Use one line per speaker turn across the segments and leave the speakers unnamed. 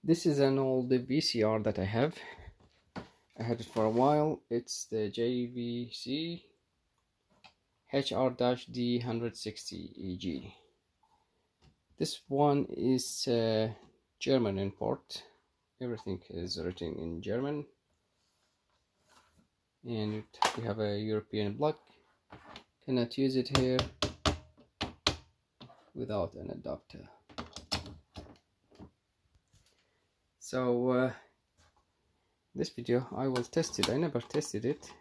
This is an old VCR that I have. I had it for a while. It's the JVC HR-D 160EG. This one is German import. Everything is written in German. And we have a European plug. Cannot use it here without an adapter. So this video I will test it. I never tested it.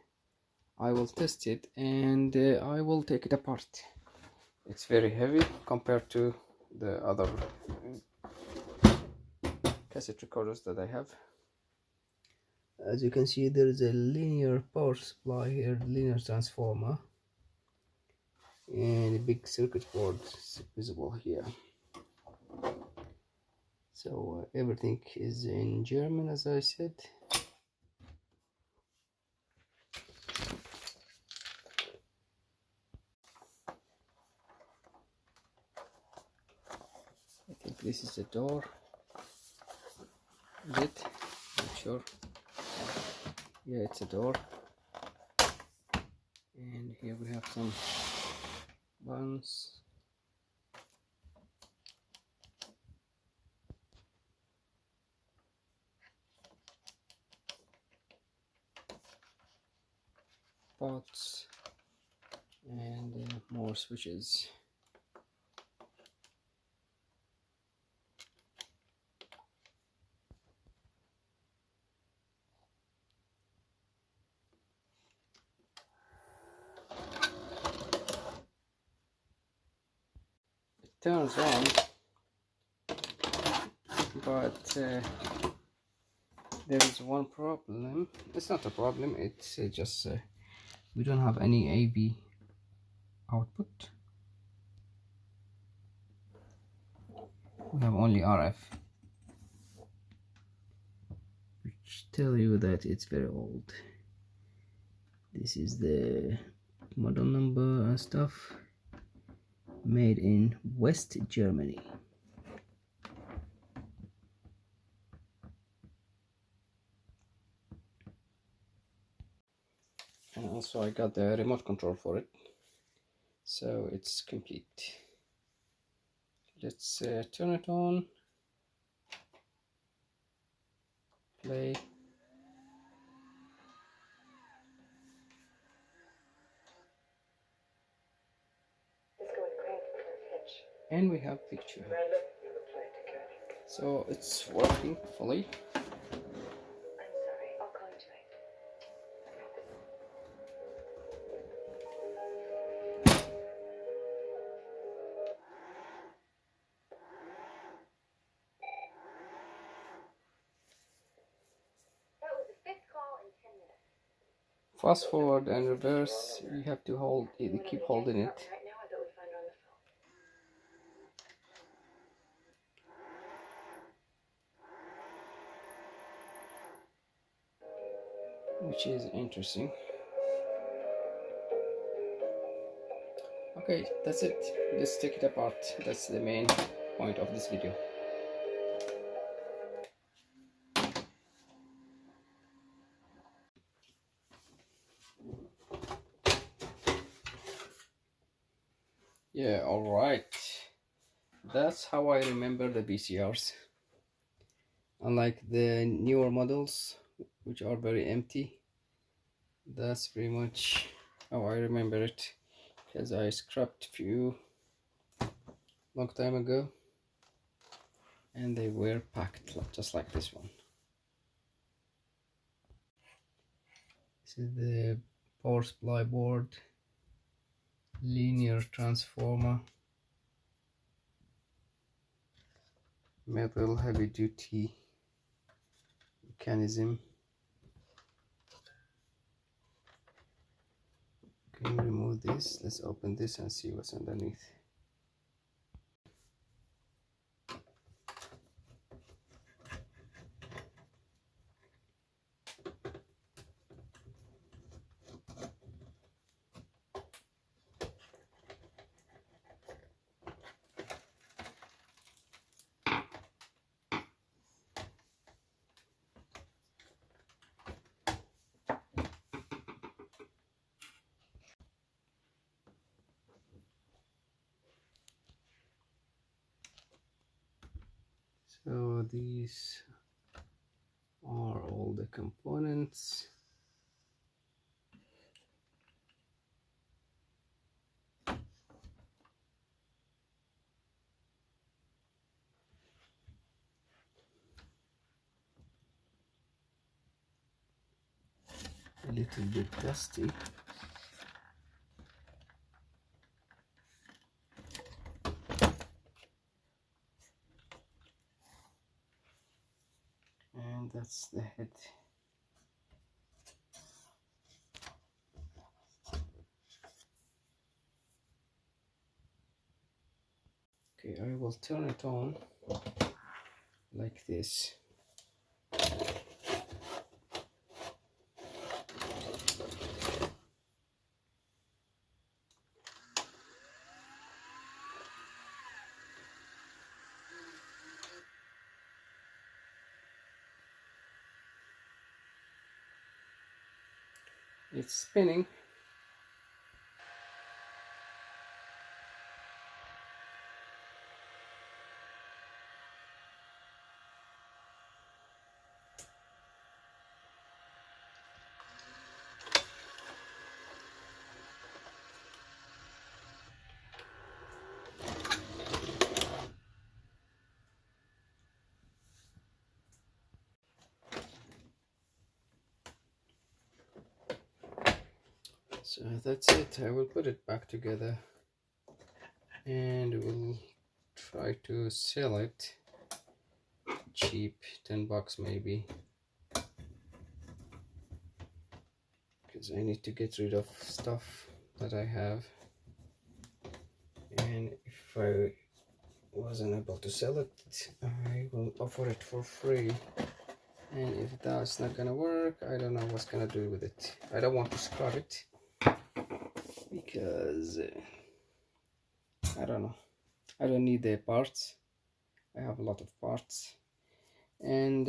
I will test it and I will take it apart. It's very heavy compared to the other cassette recorders that I have. As you can see, there is a linear power supply here, linear transformer, and a big circuit board visible here. So everything is in German, as I said. I think this is the door. Is it? Not sure. Yeah, it's a door. And here we have some buttons. Pots and more switches. It turns on, but there is one problem. It's not a problem, it's just we don't have any AV output. We have only RF, which tell you that it's very old. This is the model number and stuff. Made in West Germany. And also I got the remote control for it, so it's complete. Let's turn it on, play. And we have picture. So it's working fully. Fast forward and reverse, you have to hold it, keep holding it. Which is interesting. Okay, that's it. Let's take it apart. That's the main point of this video. Yeah, alright. That's how I remember the VCRs. Unlike the newer models, which are very empty, that's pretty much how I remember it, because I scrapped a few long time ago and they were packed just like this one. This is the power supply board, linear transformer, metal heavy duty mechanism. Can we remove this? Let's open this and see what's underneath. So these are all the components. A little bit dusty. And that's the head. Okay, I will turn it on like this. It's spinning. So that's it. I will put it back together and we'll try to sell it cheap, 10 bucks maybe, because I need to get rid of stuff that I have, and if I wasn't able to sell it, I will offer it for free. And if that's not gonna work, I don't know what's gonna do with it. I don't want to scrap it because I don't know, I don't need the parts. I have a lot of parts, and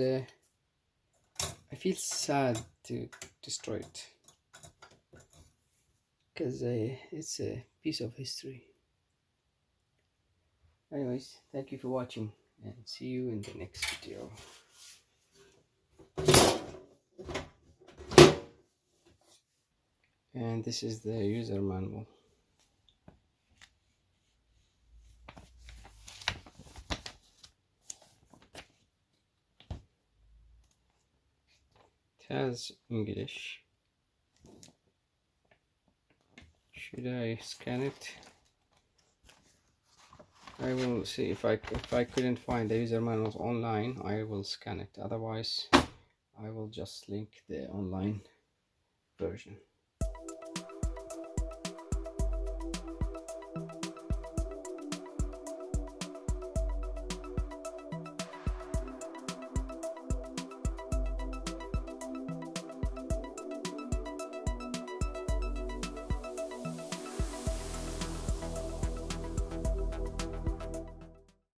I feel sad to destroy it because it's a piece of history. Anyways, thank you for watching and see you in the next video. And this is the user manual. It has English. Should I scan it? I will see if I couldn't find the user manuals online, I will scan it. Otherwise, I will just link the online version.